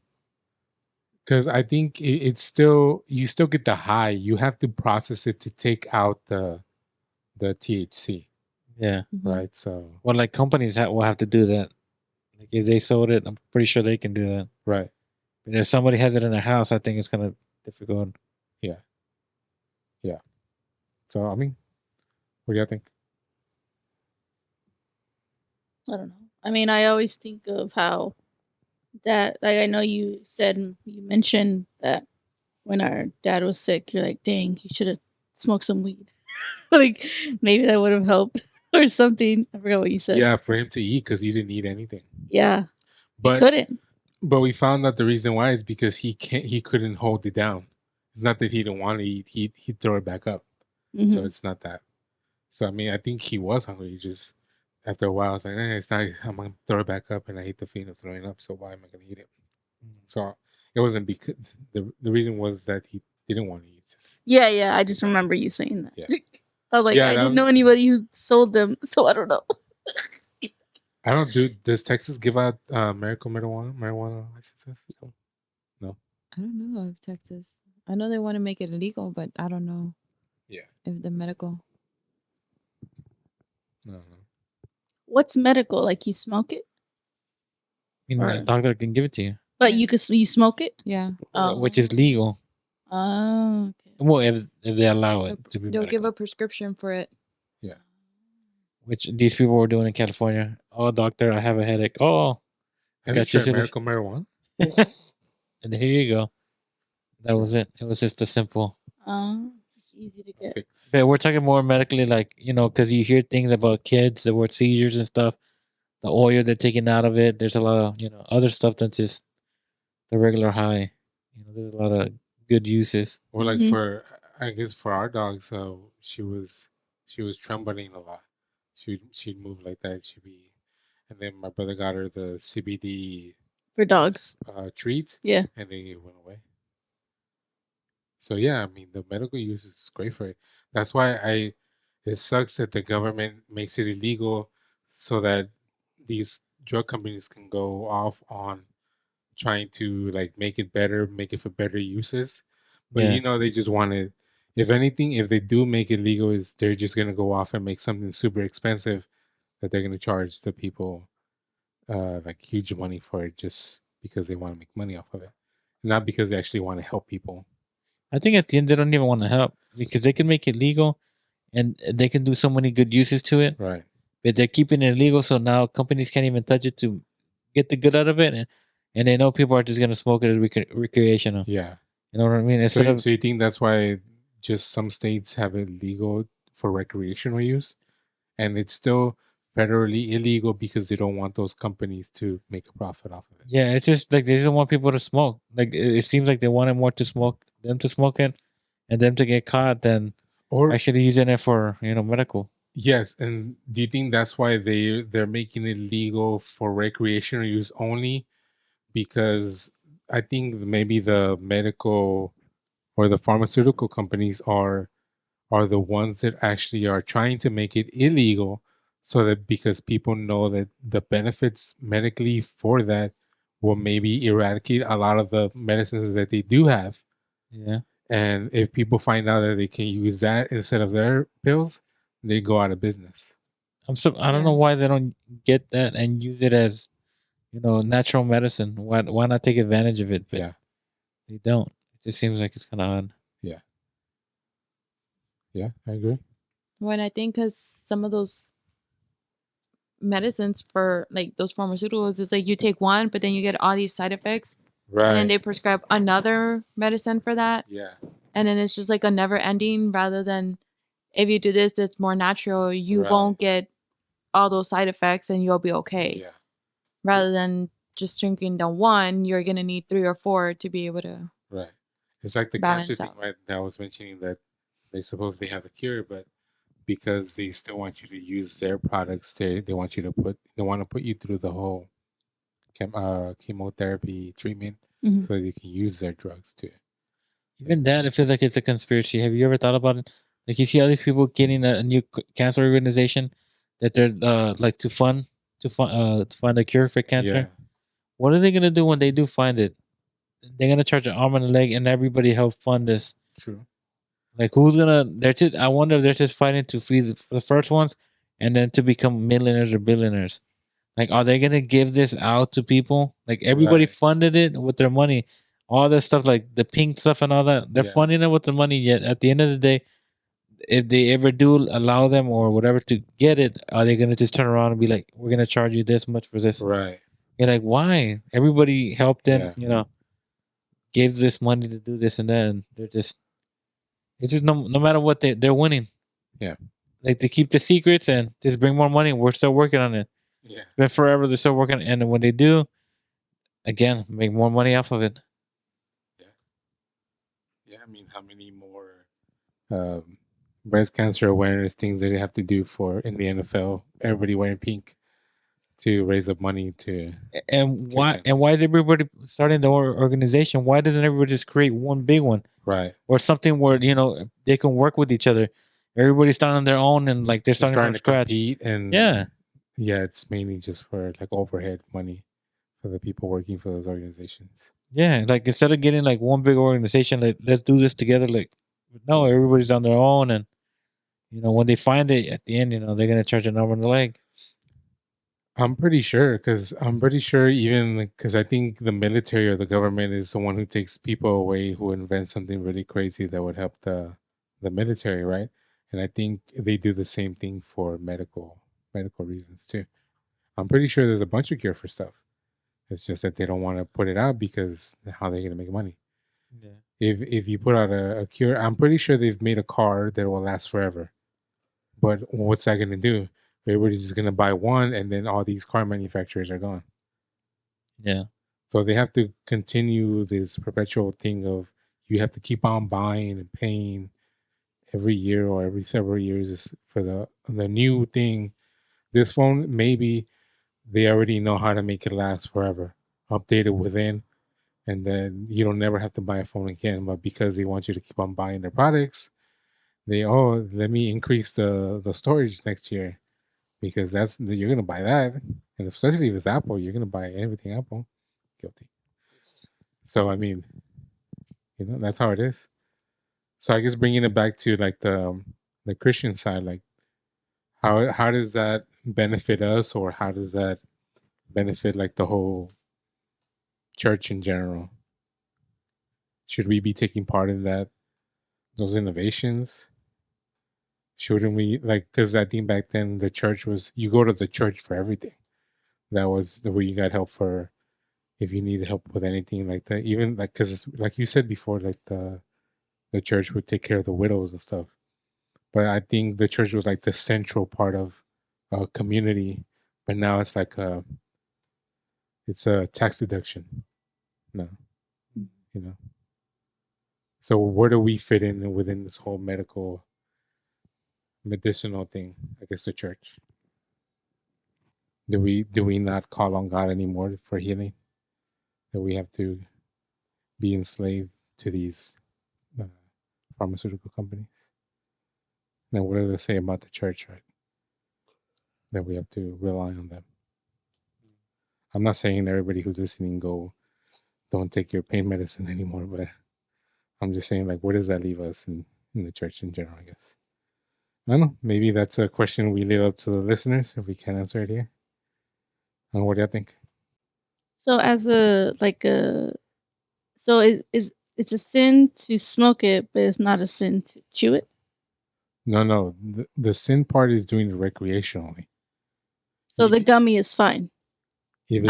Speaker 1: because I think it's still you still get the high. You have to process it to take out the THC,
Speaker 5: Yeah.
Speaker 4: Mhm.
Speaker 1: right? So
Speaker 5: Well, like companies will have to do that. Like if they sold it, I'm pretty sure they can do that.
Speaker 1: right,
Speaker 5: But if somebody has it in their house, I think it's kind of difficult.
Speaker 1: yeah. So I mean, what do you think?
Speaker 3: I don't know. I mean, I always think of how that, like, I know you mentioned that when our dad was sick, you're like, dang, he should have smoked some weed. Like, maybe that would have helped or something. I forgot what you said.
Speaker 1: Yeah, for him to eat because he didn't eat anything.
Speaker 3: Yeah.
Speaker 1: But
Speaker 3: Couldn't.
Speaker 1: but we found out the reason why is because he couldn't hold it down. It's not that he didn't want to eat. He'd throw it back up. So
Speaker 3: Mhm.
Speaker 1: it's not that. So I mean, I think he was hungry. He just after a while, I was like, it's not. I'm gonna throw it back up, and I hate the feeling of throwing up. So why am I gonna eat it? So it wasn't because the reason was that he didn't want to eat. Just,
Speaker 3: Yeah. I just remember you saying that.
Speaker 1: Yeah.
Speaker 3: I was like,
Speaker 1: Yeah,
Speaker 3: I
Speaker 1: that
Speaker 3: didn't
Speaker 1: was-
Speaker 3: know anybody who sold them, so I don't know.
Speaker 1: I don't do. Does Texas give out medical marijuana licenses? No.
Speaker 4: I don't know if Texas. I know they want to make it illegal, but I don't know.
Speaker 1: Yeah.
Speaker 4: If the medical.
Speaker 1: No.
Speaker 3: What's medical? Like you smoke it,
Speaker 5: You know,
Speaker 3: Or-
Speaker 5: a doctor can give it to you,
Speaker 3: but
Speaker 4: Yeah.
Speaker 3: you smoke it.
Speaker 4: Yeah.
Speaker 3: Oh.
Speaker 5: which is legal.
Speaker 3: Oh, okay.
Speaker 5: Well, if they allow it to be
Speaker 4: They'll give
Speaker 5: medical.
Speaker 4: a prescription for it.
Speaker 5: Which these people were doing in California. Oh, doctor, I have a headache. Oh,
Speaker 1: Have you
Speaker 5: got you
Speaker 1: tried
Speaker 5: some-
Speaker 1: medical marijuana?
Speaker 5: and here you go. That was it. It was just a simple.
Speaker 3: It's easy to get.
Speaker 1: Fix.
Speaker 5: But we're talking more medically, like, you know, because you hear things about kids that were seizures and stuff. The oil they're taking out of it. There's a lot of, you know, other stuff than just the regular high. You know, there's a lot of good uses.
Speaker 1: Or like
Speaker 3: Mhm.
Speaker 1: I guess for our dogs, she was trembling a lot. She'd move like that. She'd be, and then my brother got her the CBD
Speaker 3: For dogs.
Speaker 1: treats,
Speaker 3: Yeah.
Speaker 1: and then it went away. So yeah, I mean the medical use is great for it. That's why it sucks that the government makes it illegal so that these drug companies can go off on trying to like make it better, make it for better uses. But
Speaker 5: Yeah.
Speaker 1: they just want to, if anything, if they do make it legal, is they're just gonna go off and make something super expensive that they're gonna charge the people like huge money for it just because they want to make money off of it, not because they actually want to help people.
Speaker 5: I think at the end they don't even want to help because they can make it legal and they can do so many good uses to it.
Speaker 1: Right.
Speaker 5: But they're keeping it illegal, so now companies can't even touch it to get the good out of it, and they know people are just gonna smoke it as recreational.
Speaker 1: Yeah.
Speaker 5: You know what I mean? Instead of
Speaker 1: So you think that's why just some states have it legal for recreational use, and it's still federally illegal because they don't want those companies to make a profit off of it.
Speaker 5: yeah, it's just like they just want people to smoke. Like it seems like they wanted more to smoke them to smoke it, and them to get caught than
Speaker 1: Or
Speaker 5: actually using it for medical.
Speaker 1: yes, and do you think that's why they're making it legal for recreational use only? Because I think maybe the medical or the pharmaceutical companies are the ones that actually are trying to make it illegal so that because people know that the benefits medically for that will maybe eradicate a lot of the medicines that they do have.
Speaker 5: Yeah,
Speaker 1: And if people find out that they can use that instead of their pills, they go out of business.
Speaker 5: I don't know why they don't get that and use it as natural medicine. Why not take advantage of it? But
Speaker 1: Yeah.
Speaker 5: they don't. It just seems like it's kind of odd.
Speaker 1: Yeah, I agree.
Speaker 4: When I think because some of those medicines for like those pharmaceuticals is like you take one, but then you get all these side effects, and then they prescribe another medicine for that,
Speaker 1: Yeah.
Speaker 4: and then it's just like a never ending. Rather than if you do this, it's more natural. You
Speaker 1: Right.
Speaker 4: won't get all those side effects, and you'll be okay.
Speaker 1: Yeah.
Speaker 4: Rather than just drinking the one, you're gonna need 3 or 4 to be able to.
Speaker 1: Right. It's like the
Speaker 4: Balance
Speaker 1: cancer thing,
Speaker 4: out.
Speaker 1: right? That I was mentioning that they supposedly have a cure, but because they still want you to use their products, they want you to they want to put you through the whole chemotherapy treatment
Speaker 3: Mhm.
Speaker 1: so that you can use their drugs too.
Speaker 5: Even that, it feels like it's a conspiracy. Have you ever thought about it? Like you see all these people getting a new cancer organization that they're like to find a cure for cancer.
Speaker 1: Yeah.
Speaker 5: What are they gonna do when they do find it? They're gonna charge an arm and a leg, and everybody help fund this.
Speaker 1: True.
Speaker 5: Like who's gonna? They're just. I wonder if they're just fighting to feed the first ones, and then to become millionaires or billionaires. Like, are they gonna give this out to people? Like everybody
Speaker 1: Right.
Speaker 5: funded it with their money. All that stuff, like the pink stuff and all that, they're
Speaker 1: Yeah.
Speaker 5: funding it with the money. Yet at the end of the day, if they ever do allow them or whatever to get it, are they gonna just turn around and be like, "We're gonna charge you this much for this"?
Speaker 1: Right.
Speaker 5: You're like, why? Everybody helped them,
Speaker 1: Yeah.
Speaker 5: gave this money to do this and that, and they're just. It's just no matter what they're winning.
Speaker 1: Yeah.
Speaker 5: Like they keep the secrets and just bring more money. We're still working on it.
Speaker 1: Yeah.
Speaker 5: Been forever. They're still working, and when they do, again, make more money off of it.
Speaker 1: Yeah. I mean, how many more breast cancer awareness things do they have to do for in the NFL? Everybody wearing pink to raise up money to.
Speaker 5: And why?
Speaker 1: cancer.
Speaker 5: And why is everybody starting the organization? Why doesn't everybody just create one big one
Speaker 1: Right.
Speaker 5: or something where they can work with each other? Everybody's starting on their own and like they're starting from
Speaker 1: to
Speaker 5: scratch.
Speaker 1: compete and
Speaker 5: Yeah.
Speaker 1: Yeah, it's mainly just for like overhead money for the people working for those organizations.
Speaker 5: Yeah, like instead of getting like one big organization, like let's do this together. Like, no, everybody's on their own, and when they find it at the end, they're gonna charge an arm and a leg.
Speaker 1: I'm pretty sure even because I think the military or the government is the one who takes people away who invent something really crazy that would help the military, right? And I think they do the same thing for medical reasons too. I'm pretty sure there's a bunch of cure for stuff. It's just that they don't want to put it out because how they're gonna make money.
Speaker 5: Yeah.
Speaker 1: If you put out a cure, I'm pretty sure they've made a car that will last forever. But what's that gonna do? Everybody's just gonna buy one, and then all these car manufacturers are gone.
Speaker 5: Yeah.
Speaker 1: So they have to continue this perpetual thing of you have to keep on buying and paying every year or every several years for the new thing. This phone, maybe they already know how to make it last forever. Update it within and then you don't never have to buy a phone again. But because they want you to keep on buying their products, let me increase the storage next year because you're gonna buy that, and especially if it's Apple, you're gonna buy everything Apple. Guilty. So I mean, that's how it is. So I guess bringing it back to like the Christian side, like how does that benefit us, or how does that benefit like the whole church in general? Should we be taking part in those innovations? Shouldn't we, like, because I think back then the church was, you go to the church for everything. That was the way you got help for if you needed help with anything like that. Even like, because like you said before, like the church would take care of the widows and stuff. But I think the church was like the central part of a community. But now it's like it's a tax deduction. No, So where do we fit in within this whole medicinal thing? I guess the church. Do we not call on God anymore for healing? That we have to be enslaved to these pharmaceutical companies? Now, what does it say about the church, right? That we have to rely on them. I'm not saying everybody who's listening don't take your pain medicine anymore, but I'm just saying, like, where does that leave us in the church in general, I guess? I don't know. Maybe that's a question we leave up to the listeners if we can't answer it here. And what do you think?
Speaker 3: So as so it's a sin to smoke it, but it's not a sin to chew it.
Speaker 1: No. The sin part is doing it recreationally.
Speaker 3: So the gummy is fine.
Speaker 1: If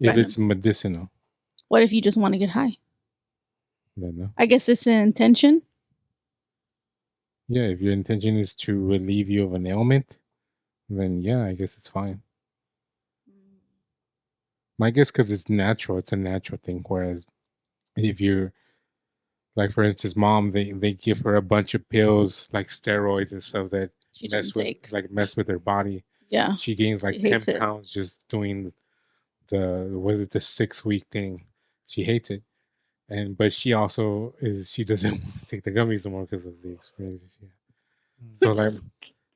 Speaker 1: it's medicinal.
Speaker 3: What if you just want to get high?
Speaker 1: No.
Speaker 3: I guess it's an intention.
Speaker 1: Yeah, if your intention is to relieve you of an ailment, then yeah, I guess it's fine. My guess, because it's natural, it's a natural thing. Whereas if you're, like, for instance, mom, they give her a bunch of pills, like steroids and stuff that mess with her body.
Speaker 3: Yeah.
Speaker 1: She gains like 10 pounds just doing the 6-week thing. She hates it. But she also she doesn't want to take the gummies anymore because of the experiences. Yeah.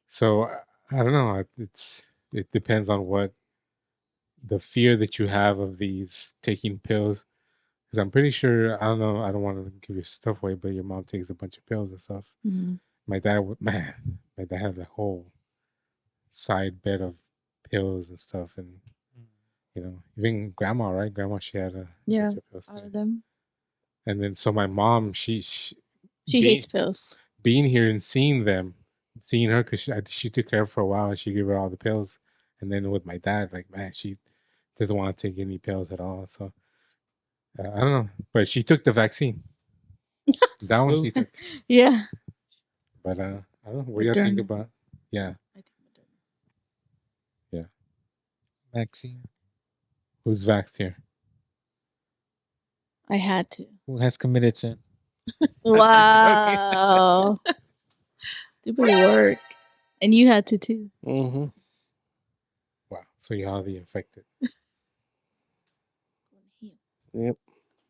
Speaker 1: So I don't know. It depends on what the fear that you have of these taking pills. Because I'm pretty sure, I don't know, I don't want to give your stuff away, but your mom takes a bunch of pills and stuff.
Speaker 4: Mm-hmm.
Speaker 1: My dad had a whole side bed of pills and stuff, and even grandma, right? Grandma, she had a bunch of pills.
Speaker 4: All of them.
Speaker 1: And then so my mom, she
Speaker 3: hates pills.
Speaker 1: Being here and seeing her, because she took care of her for a while, and she gave her all the pills. And then with my dad, like, man, she doesn't want to take any pills at all. So I don't know, but she took the vaccine. That one she took.
Speaker 3: Yeah.
Speaker 1: But I don't know. What do you think about? Yeah.
Speaker 3: I think Moderna.
Speaker 1: Yeah.
Speaker 5: Vaccine.
Speaker 1: Who's vaxxed here?
Speaker 3: I had to.
Speaker 5: Who has committed sin?
Speaker 3: Wow. Stupid work. And you had to too.
Speaker 2: Mm-hmm.
Speaker 1: Wow. So you're already infected.
Speaker 2: Yep.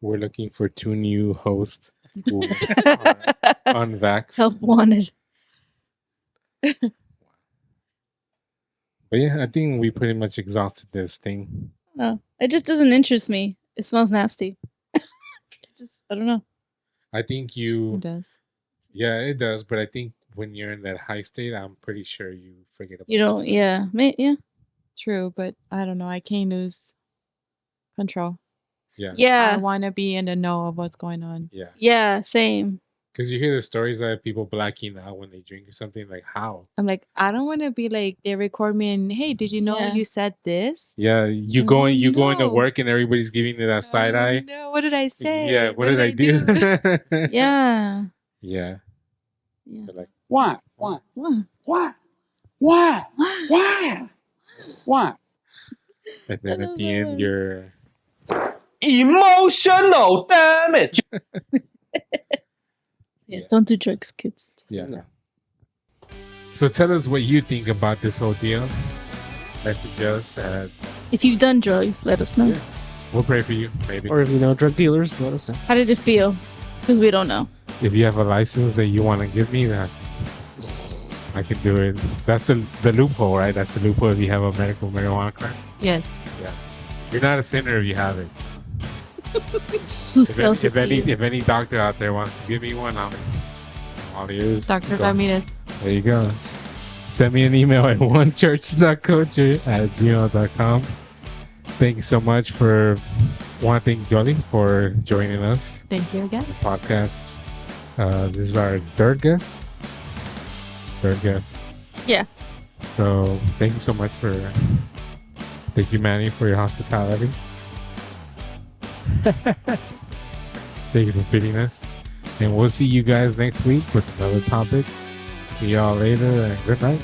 Speaker 1: We're looking for 2 new hosts who are unvaxxed.
Speaker 3: Help wanted.
Speaker 1: But yeah, I think we pretty much exhausted this thing.
Speaker 3: No, it just doesn't interest me. It smells nasty. I don't know.
Speaker 1: I think
Speaker 4: It does.
Speaker 1: Yeah, it does. But I think when you're in that high state, I'm pretty sure you forget about it.
Speaker 3: You don't, yeah. Yeah.
Speaker 4: True, but I don't know. I can't lose control.
Speaker 1: Yeah.
Speaker 4: I
Speaker 3: Yeah.
Speaker 4: want to be in the know of what's going on.
Speaker 1: Yeah.
Speaker 3: Yeah, same.
Speaker 1: Because you hear the stories of people blacking out when they drink or something. Like, how?
Speaker 4: I'm like, I don't want to be like, they record me and, hey, did you know
Speaker 3: Yeah.
Speaker 4: you said this?
Speaker 1: Yeah, you going to
Speaker 4: no.
Speaker 1: work and everybody's giving you that side eye.
Speaker 4: No, what did I say?
Speaker 1: Yeah, what did I do?
Speaker 3: Yeah.
Speaker 1: Yeah.
Speaker 3: Yeah.
Speaker 1: They're like,
Speaker 6: Why?
Speaker 3: What?
Speaker 1: and then at the end, you're
Speaker 6: Emotional damage.
Speaker 3: Yeah,
Speaker 1: Yeah.
Speaker 3: don't do drugs, kids. Just-
Speaker 1: yeah. So tell us what you think about this whole deal. Message us at
Speaker 3: If you've done drugs, let us know.
Speaker 1: Yeah. We'll pray for you, maybe.
Speaker 2: Or if you know drug dealers, let us know.
Speaker 3: How did it feel? Because we don't know.
Speaker 1: If you have a license that you want to give me, that I can do it. That's the loophole, right? That's the loophole if you have a medical marijuana card.
Speaker 4: Yes.
Speaker 1: You're not a sinner if you have it.
Speaker 3: Who sells
Speaker 1: If
Speaker 3: it to you?
Speaker 1: any doctor out there wants to give me one, I'm all ears.
Speaker 4: Dr.
Speaker 1: Go.
Speaker 4: Ramirez.
Speaker 1: There you go. Send me an email at onechurch.culture@gmail.com. Thank you so much for thank Jolly for joining us
Speaker 4: Thank you again.
Speaker 1: on the podcast. This is our third guest.
Speaker 3: Yeah.
Speaker 1: So thank you so much thank you, Manny, for your hospitality. Thank you for feeding us. And we'll see you guys next week with another topic. See y'all later and good night.